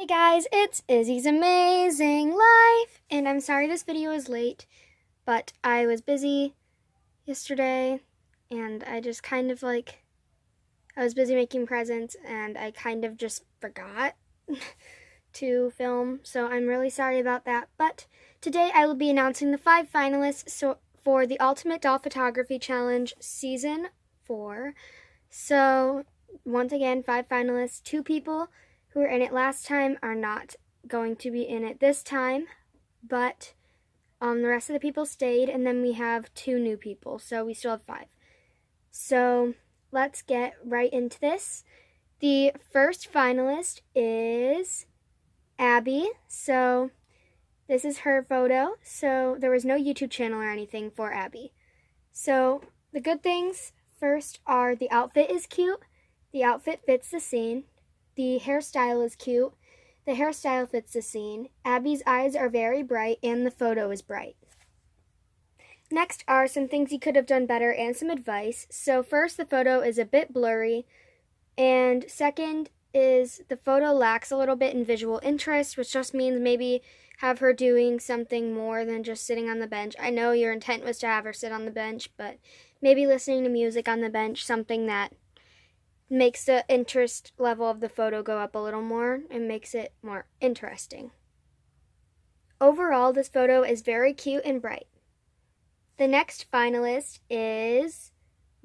Hey guys, it's Izzy's Amazing Life, and I'm sorry this video is late, but I was busy yesterday, and I just I was busy making presents, and I kind of just forgot to film, so I'm really sorry about that, but today I will be announcing the 5 finalists for the Ultimate Doll Photography Challenge Season 4. So, once again, 5 finalists, 2 people who were in it last time are not going to be in it this time, but the rest of the people stayed, and then we have 2 new people, so we still have 5. So let's get right into this. The first finalist is Abby. So this is her photo. So there was no YouTube channel or anything for Abby. So the good things first are the outfit is cute. The outfit fits the scene. The hairstyle is cute. The hairstyle fits the scene. Abby's eyes are very bright, and the photo is bright. Next are some things you could have done better and some advice. So first, the photo is a bit blurry. And second is the photo lacks a little bit in visual interest, which just means maybe have her doing something more than just sitting on the bench. I know your intent was to have her sit on the bench, but maybe listening to music on the bench, something that makes the interest level of the photo go up a little more and makes it more interesting. Overall, this photo is very cute and bright. The next finalist is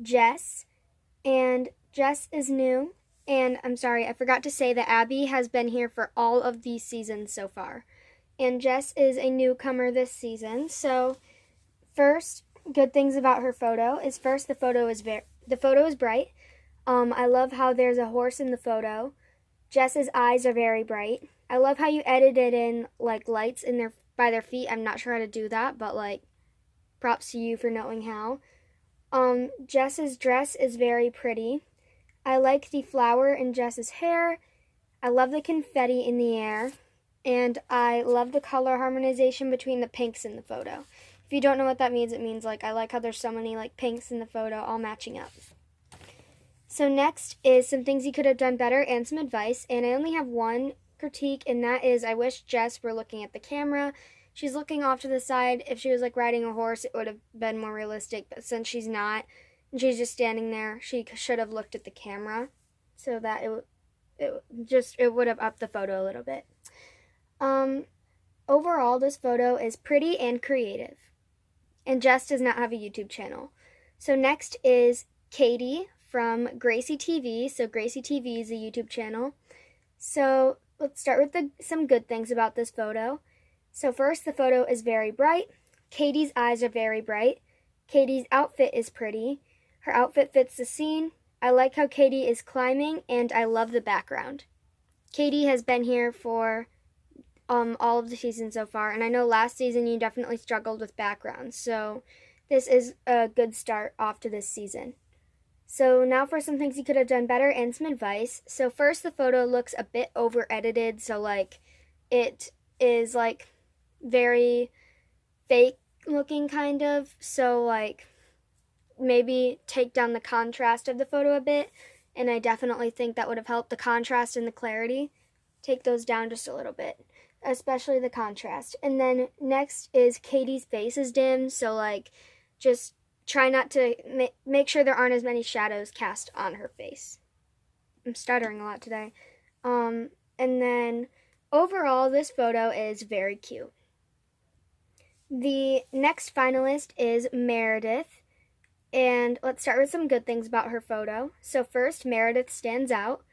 Jess, and Jess is new, and I'm sorry, I forgot to say that Abby has been here for all of these seasons so far, and Jess is a newcomer this season. So first, good things about her photo is first, the photo is bright. I love how there's a horse in the photo. Jess's eyes are very bright. I love how you edited in like lights in by their feet. I'm not sure how to do that, but like props to you for knowing how. Jess's dress is very pretty. I like the flower in Jess's hair. I love the confetti in the air. And I love the color harmonization between the pinks in the photo. If you don't know what that means, it means like I like how there's so many like pinks in the photo all matching up. So next is some things you could have done better and some advice, and I only have one critique, and that is I wish Jess were looking at the camera. She's looking off to the side. If she was like riding a horse, it would have been more realistic, but since she's not, and she's just standing there, she should have looked at the camera so that it would have upped the photo a little bit. Overall, this photo is pretty and creative, and Jess does not have a YouTube channel. So next is Katie from Gracie TV. So Gracie TV is a YouTube channel. So let's start with some good things about this photo. So first, the photo is very bright. Katie's eyes are very bright. Katie's outfit is pretty. Her outfit fits the scene. I like how Katie is climbing, and I love the background. Katie has been here for all of the seasons so far, and I know last season you definitely struggled with backgrounds, so this is a good start off to this season. So now for some things you could have done better and some advice. So first, the photo looks a bit over edited, so like it is like very fake looking kind of, so like maybe take down the contrast of the photo a bit, and I definitely think that would have helped the contrast and the clarity. Take those down just a little bit, especially the contrast. And then next is Katie's face is dim, so like just try not to make sure there aren't as many shadows cast on her face. I'm stuttering a lot today. And then overall, this photo is very cute. The next finalist is Meredith. And let's start with some good things about her photo. So first, Meredith stands out.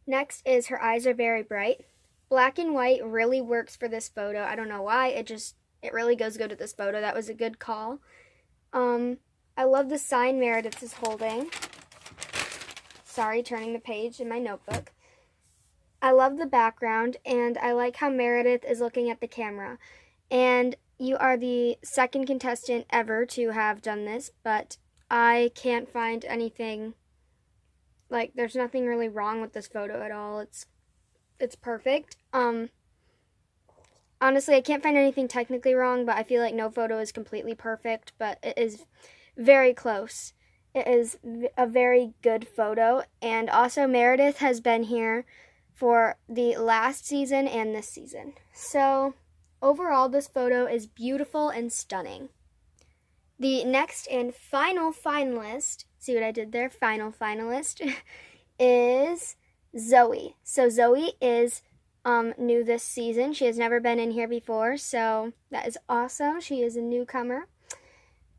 Next is her eyes are very bright. Black and white really works for this photo. I don't know why. It really goes good with this photo. That was a good call. I love the sign Meredith is holding. Sorry, turning the page in my notebook. I love the background, and I like how Meredith is looking at the camera. And you are the second contestant ever to have done this, but I can't find anything, like, there's nothing really wrong with this photo at all. It's perfect. Honestly, I can't find anything technically wrong, but I feel like no photo is completely perfect, but it is very close. It is a very good photo, and also Meredith has been here for the last season and this season. So overall, this photo is beautiful and stunning. The next and final finalist, see what I did there? Final finalist is Zoe. So Zoe is new this season. She has never been in here before, so that is awesome. She is a newcomer.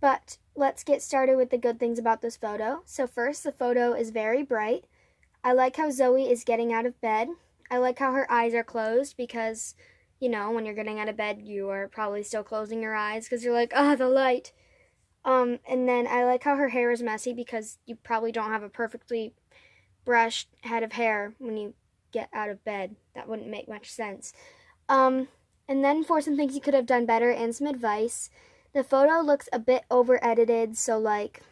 But let's get started with the good things about this photo. So first, the photo is very bright. I like how Zoe is getting out of bed. I like how her eyes are closed because, you know, when you're getting out of bed, you are probably still closing your eyes because you're like, ah, the light. And then I like how her hair is messy because you probably don't have a perfectly brushed head of hair when you get out of bed. That wouldn't make much sense. And then for some things you could have done better and some advice, the photo looks a bit over edited, so like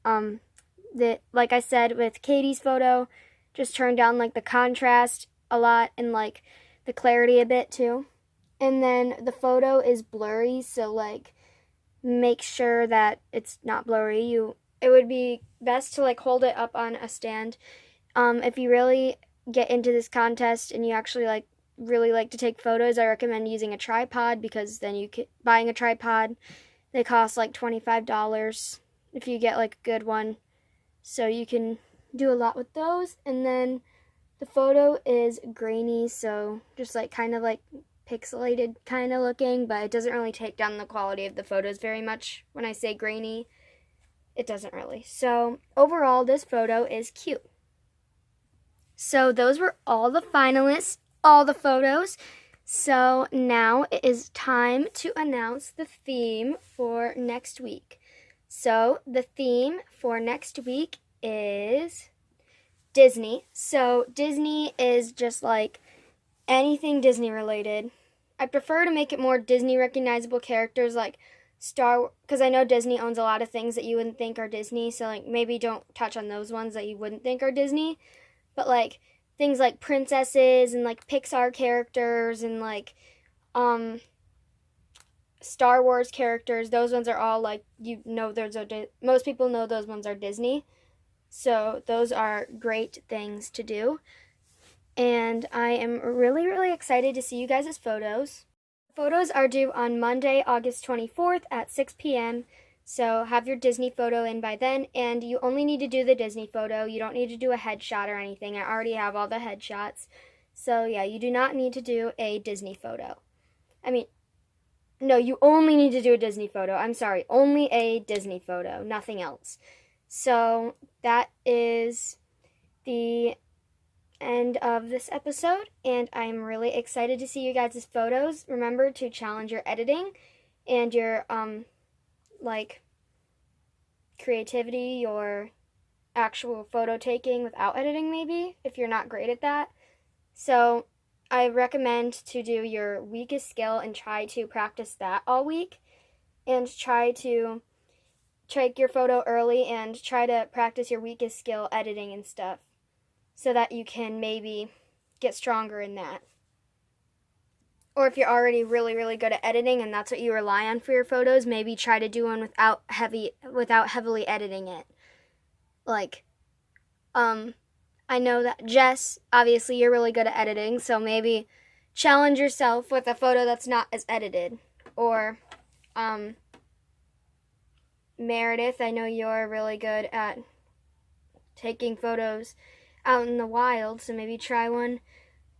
I said with Katie's photo, just turn down like the contrast a lot and like the clarity a bit too. And then the photo is blurry, so like make sure that it's not blurry. It would be best to like hold it up on a stand. If you really get into this contest and you actually like really like to take photos, I recommend using a tripod because then buying a tripod, they cost like $25 if you get like a good one. So you can do a lot with those. And then the photo is grainy, so just like kind of like pixelated kind of looking, but it doesn't really take down the quality of the photos very much. When I say grainy, it doesn't really. So overall, this photo is cute. So those were all the finalists, all the photos. So now it is time to announce the theme for next week. So the theme for next week is Disney. So Disney is just like anything Disney related. I prefer to make it more Disney recognizable characters like because I know Disney owns a lot of things that you wouldn't think are Disney, so like maybe don't touch on those ones that you wouldn't think are Disney, but like things like princesses and like Pixar characters and like Star Wars characters, those ones are all like, most people know those ones are Disney. So those are great things to do. And I am really, really excited to see you guys' photos. Photos are due on Monday, August 24th at 6 p.m. So have your Disney photo in by then, and you only need to do the Disney photo. You don't need to do a headshot or anything. I already have all the headshots. So yeah, you do not need to do a Disney photo. No, you only need to do a Disney photo. I'm sorry, only a Disney photo, nothing else. So that is the end of this episode, and I'm really excited to see you guys' photos. Remember to challenge your editing and your creativity, your actual photo taking without editing, maybe if you're not great at that. So I recommend to do your weakest skill and try to practice that all week, and try to take your photo early and try to practice your weakest skill editing and stuff, so that you can maybe get stronger in that. Or if you're already really, really good at editing and that's what you rely on for your photos, maybe try to do one without heavily editing it. I know that Jess, obviously you're really good at editing, so maybe challenge yourself with a photo that's not as edited. Or Meredith, I know you're really good at taking photos out in the wild, so maybe try one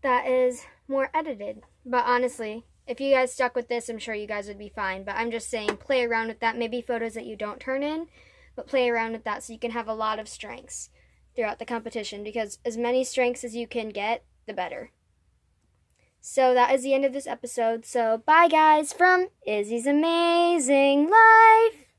that is more edited. But honestly, if you guys stuck with this, I'm sure you guys would be fine. But I'm just saying, play around with that. Maybe photos that you don't turn in, but play around with that so you can have a lot of strengths throughout the competition, because as many strengths as you can get, the better. So that is the end of this episode. So bye guys from Izzy's Amazing Life.